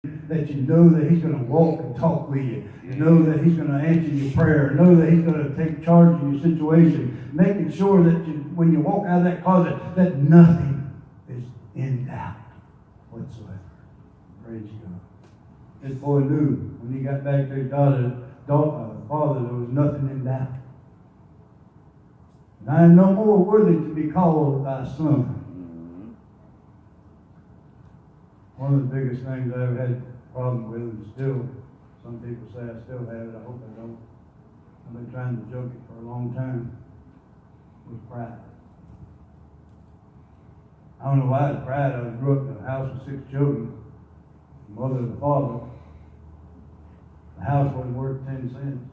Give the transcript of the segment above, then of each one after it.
that you know that He's going to walk and talk with you. You know that He's going to answer your prayer. Know that He's going to take charge of your situation. Making sure that when you walk out of that closet, that nothing is in doubt whatsoever. Praise God. This boy knew when he got back to his father, there was nothing in doubt. And I am no more worthy to be called thy son. One of the biggest things I ever had a problem with, and still, some people say I still have it, I hope I don't. I've been trying to joke it for a long time, was pride. I don't know why it's pride. I grew up in a house with 6 children, mother and father. The house wasn't worth 10 cents.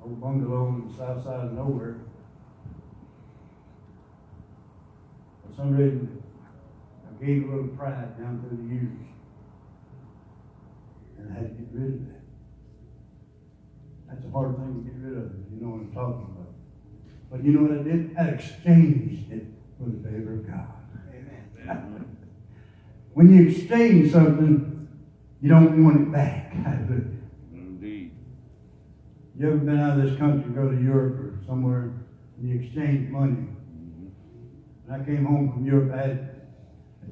Old bungalow on the south side of nowhere. For some reason, I gained a little pride down through the years. And I had to get rid of that. That's a hard thing to get rid of, you know what I'm talking about. But you know what I did? I exchanged it for the favor of God. Amen. When you exchange something, you don't want it back. Indeed. You ever been out of this country, go to Europe or somewhere, and you exchange money? When I came home from Europe, I had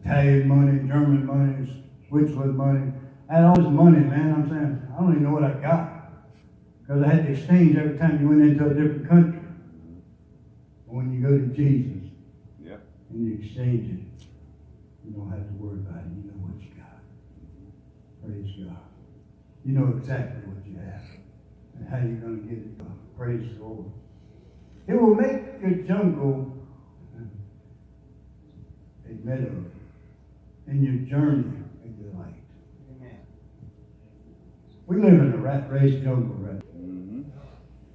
Italian money, German money, Switzerland money. I had all this money, man. I'm saying, I don't even know what I got. Because I had to exchange every time you went into a different country. But when you go to Jesus, and you exchange it, you don't have to worry about it. You know what you got. Praise God. You know exactly what you have and how you're going to get it done. Praise the Lord. It will make your jungle a meadow and your journey a delight. Amen. We live in a rat race jungle right now.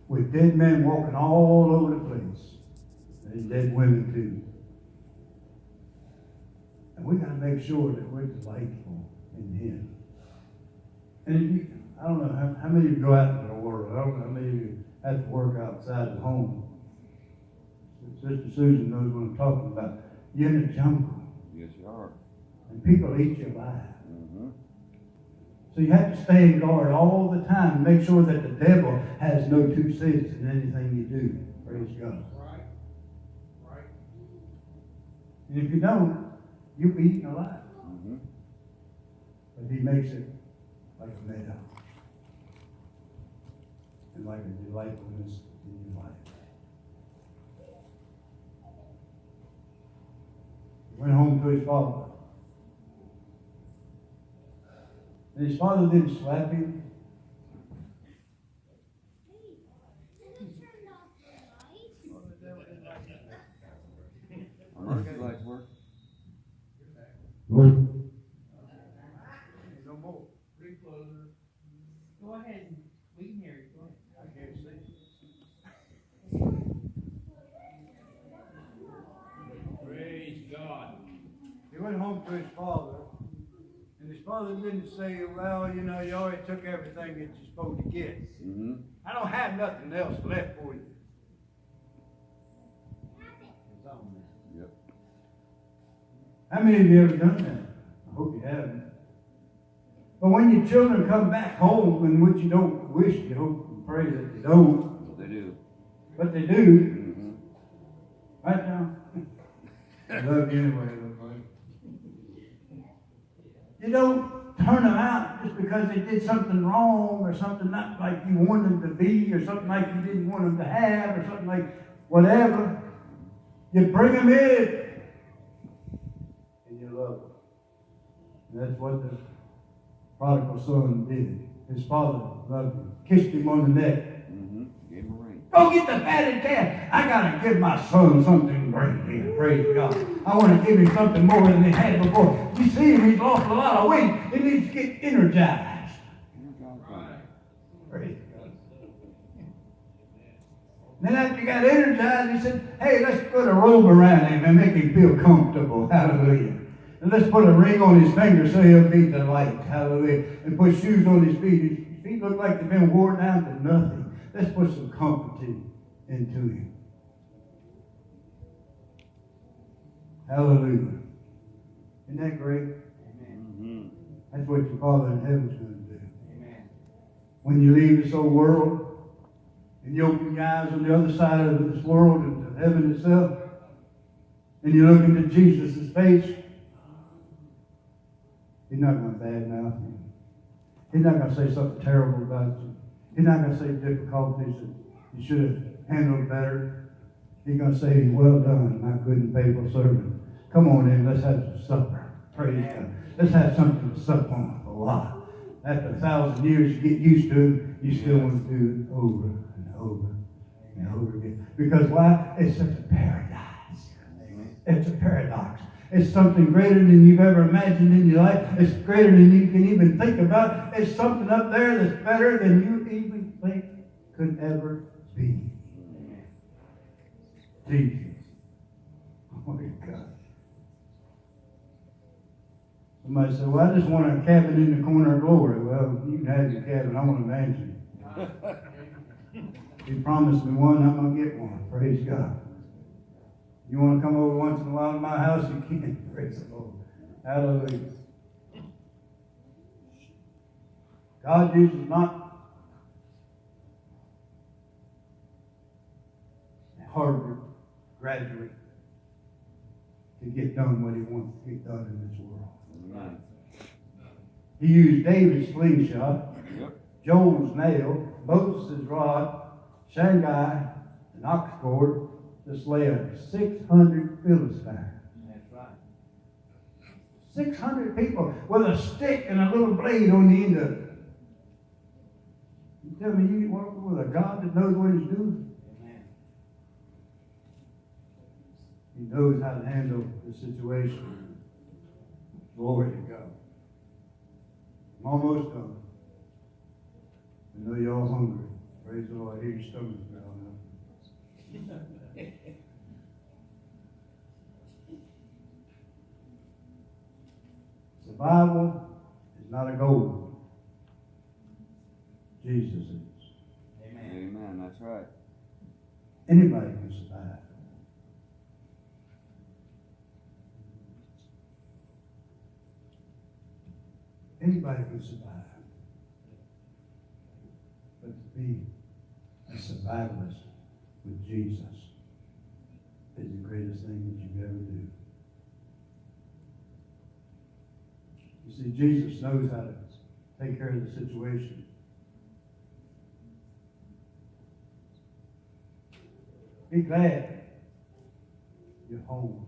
With dead men walking all over the place. And dead women too. And we got to make sure that we're delightful in Him. And I don't know how many of you go out into the world. I don't know how many of you have to work outside the home. Sister Susan knows what I'm talking about. You're in the jungle. Yes, you are. And people eat you alive. So you have to stay in guard all the time and make sure that the devil has no 2 cents in anything you do. Praise God. Right. And if you don't, you'll be eaten alive. But He makes it like a meadow. And like a delightfulness in your life. He went home to his father. And his father didn't slap him. No more. Go ahead. We can hear you. Go ahead. I can't see. Praise God. He went home to his father. And his father didn't say, well, you know, you already took everything that you're supposed to get. I don't have nothing else left for you. Yep. How many of you ever done that? I hope you haven't. But when your children come back home, and which you don't wish, you hope and pray that they don't. But they do. But they do. Right now. I love you anyway, little buddy. You don't turn them out just because they did something wrong or something not like you wanted them to be or something like you didn't want them to have or something like whatever. You bring them in and you love them. And that's what the prodigal son did. His father loved him, kissed him on the neck. Gave him a ring. Go get the fatted calf. I got to give my son something great here. Praise God. I want to give him something more than he had before. You see him, he's lost a lot of weight. He needs to get energized. Praise God. Then after he got energized, he said, hey, let's put a robe around him and make him feel comfortable. Hallelujah. And let's put a ring on his finger so he'll be delight. Hallelujah. And put shoes on his feet. His feet look like they've been worn down to nothing. Let's put some comfort into him. Hallelujah. Isn't that great? Amen. what your Father in heaven's going to do. Amen. When you leave this old world, and you open your eyes on the other side of this world into heaven itself, and you look into Jesus' face, He's not going to badmouth you. He's not going to say something terrible about you. He's not going to say difficulties that you should have handled better. He's going to say, well done, my good and faithful servant. Come on in, let's have some supper. Praise God. Let's have something to sup on for a while. After 1,000 years, you get used to it, you still want to do it over and over and over again. Because why? It's such a paradise. It's a paradox. It's something greater than you've ever imagined in your life. It's greater than you can even think about. It's something up there that's better than you even think could ever be. Jesus. Oh my God. Somebody said, well, I just want a cabin in the corner of glory. Well, you can have your cabin. I want a mansion. He promised me one, I'm going to get one. Praise God. You want to come over once in a while to my house? You can. Praise the Lord. Hallelujah. God uses not a Harvard graduate to get done what He wants to get done in this world. Amen. He used David's slingshot, Yep. Joel's nail, Moses' rod, Shanghai, and ox cord to slay 600 Philistines. That's right. 600 people with a stick and a little blade on the end of it. You tell me you work with a God that knows what He's doing? Amen. He knows how to handle the situation. Glory to God. I'm almost done. I know you're all hungry. Praise the Lord. I hear your stomachs growling up. Survival is not a goal. Jesus is. Amen. Amen. That's right. Anybody can survive. Anybody can survive. But to be a survivalist with Jesus is the greatest thing that you ever do. You see, Jesus knows how to take care of the situation. Be glad you're home,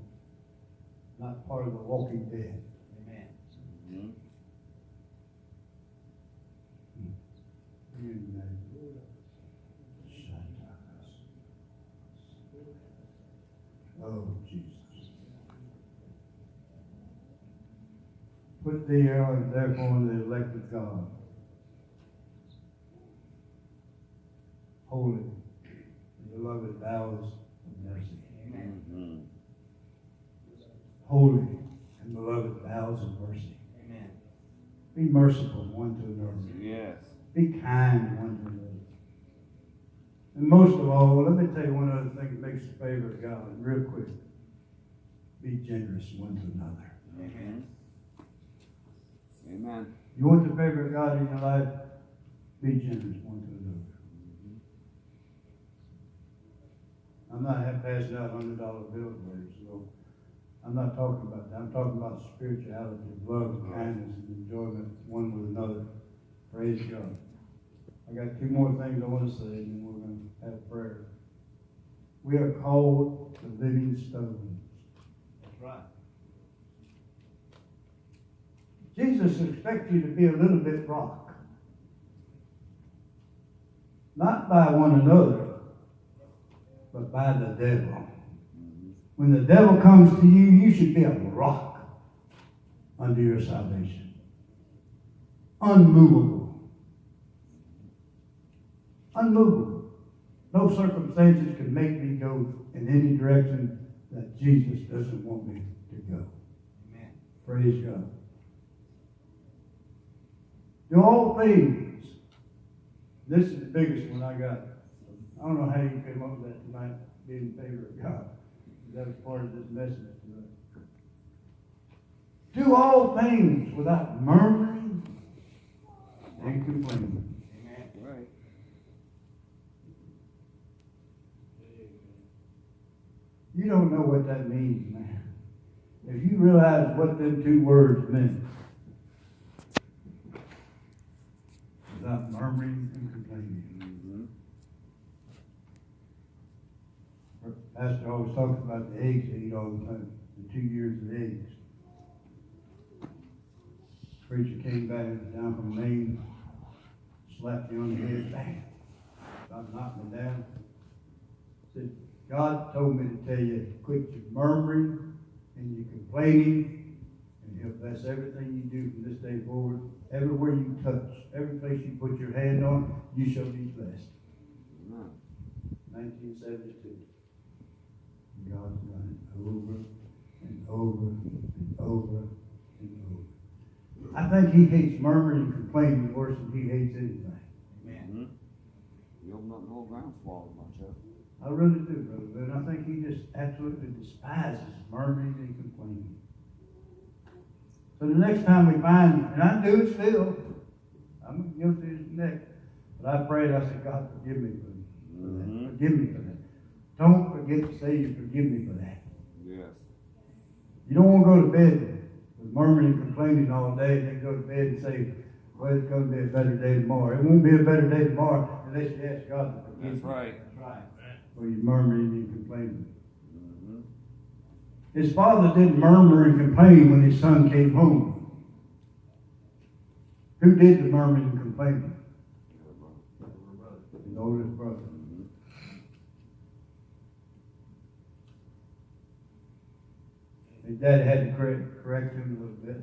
not part of the walking dead. Amen. Mm-hmm. Oh, Jesus. Put thee therefore in the elect of God. Holy, beloved bowels of mercy. Amen. Mm-hmm. Holy and beloved bowels of mercy. Amen. Be merciful one to another. Yes. Be kind one to another. And most of all, let me tell you one other thing that makes you favor of God, real quick. Be generous one to another. Amen. Amen. You want the favor of God in your life? Be generous one to another. I'm not passing out $100 bills later, so I'm not talking about that. I'm talking about spirituality, love, and kindness, and enjoyment one with another. Praise God. I got two more things I want to say, and then we're going to have prayer. We are called the living stones. That's right. Jesus expects you to be a little bit rock. Not by one another, but by the devil. When the devil comes to you, you should be a rock under your salvation. Unmovable. Unmovable. No circumstances can make me go in any direction that Jesus doesn't want me to go. Amen. Praise God. Do all things. This is the biggest one I got. I don't know how you came up with that tonight, being in favor of God. That was part of this message tonight. Do all things without murmuring and complaining. Amen. Right. You don't know what that means, man. If you realize what them two words meant, without murmuring and complaining. Mm-hmm. Pastor always talks about the eggs they eat all the time, the 2 years of eggs. Preacher came back down from Maine, slapped me on the head, bang, about knocking me down. Said, God told me to tell you, quit your murmuring and your complaining, and He'll bless everything you do from this day forward. Everywhere you touch, every place you put your hand on, you shall be blessed. Amen. 1972. God's done it over and over and over and over. I think He hates murmuring and complaining worse than He hates anything. Amen. Mm-hmm. You open up the whole ground swallowed my chest. I really do, brother. But I think He just absolutely despises murmuring and complaining. So the next time we find, and I do it still, I'm guilty as the next, but I prayed, I said, God, forgive me for that. Mm-hmm. Forgive me for that. Don't forget to say you forgive me for that. Yes. You don't want to go to bed with murmuring and complaining all day and then go to bed and say, well, it's going to be a better day tomorrow. It won't be a better day tomorrow unless you ask God to forgive you. That's right. That's right. For you murmuring and complaining. Mm-hmm. His father didn't murmur and complain when his son came home. Who did the murmuring and complaining? His oldest brother. Mm-hmm. His dad had to correct him a little bit.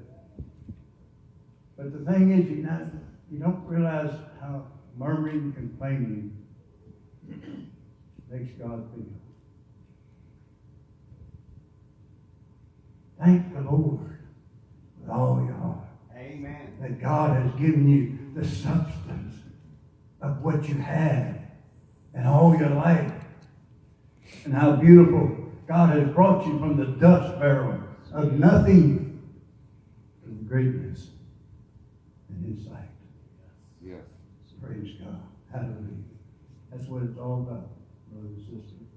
But the thing is, you don't realize how murmuring and complaining makes God feel. Thank the Lord with all your heart Amen. that God has given you the substance of what you have and all your life. And how beautiful God has brought you from the dust barrel of nothing to the greatness in His sight. Yes. Praise God. Hallelujah. That's what it's all about, brothers and sisters.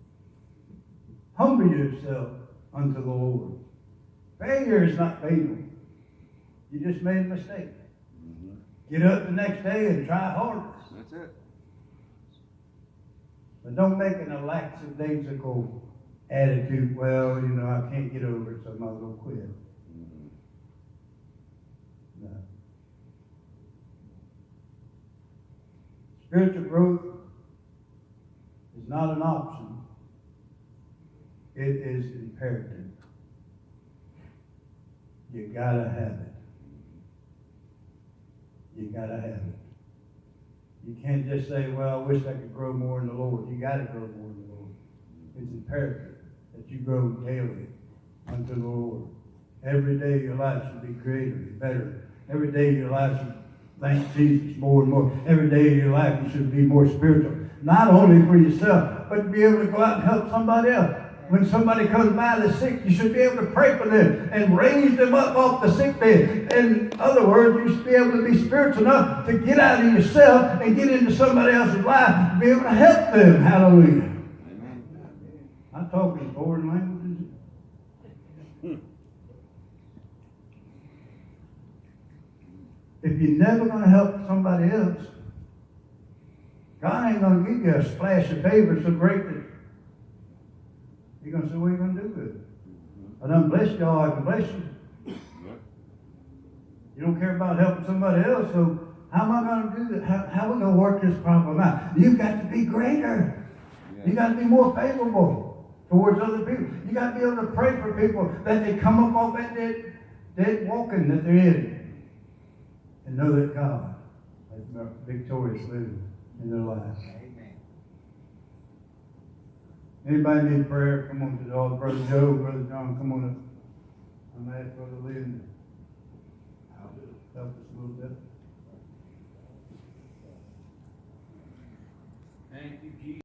Humble yourself unto the Lord. Failure is not fatal. You just made a mistake. Mm-hmm. Get up the next day and try harder. That's it. But don't make an lackadaisical attitude. Well, I can't get over it, so I might as well quit. Mm-hmm. No. Spiritual growth is not an option. It is imperative. You gotta have it. You gotta have it. You can't just say, well, I wish I could grow more in the Lord. You gotta grow more in the Lord. It's imperative that you grow daily unto the Lord. Every day of your life should be greater and better. Every day of your life should thank Jesus more and more. Every day of your life you should be more spiritual. Not only for yourself, but to be able to go out and help somebody else. When somebody comes by the sick, you should be able to pray for them and raise them up off the sick bed. In other words, you should be able to be spiritual enough to get out of yourself and get into somebody else's life, to be able to help them. Hallelujah. Amen. I'm talking foreign languages. If you're never going to help somebody else, God ain't going to give you a splash of favor so great that you're going to say, what are you going to do with it? I done blessed y'all, I can bless you. Yep. You don't care about helping somebody else, so how am I going to do that? How are we going to work this problem out? You've got to be greater. Yes. You got to be more favorable towards other people. You got to be able to pray for people that they come up off that dead walking that they're in, and know that God has victorious living in their lives. Amen. Anybody need prayer? Come on to the altar. Brother Joe, Brother John, come on up. I'm going to ask Brother Lynn to help us a little bit. Thank you, Jesus.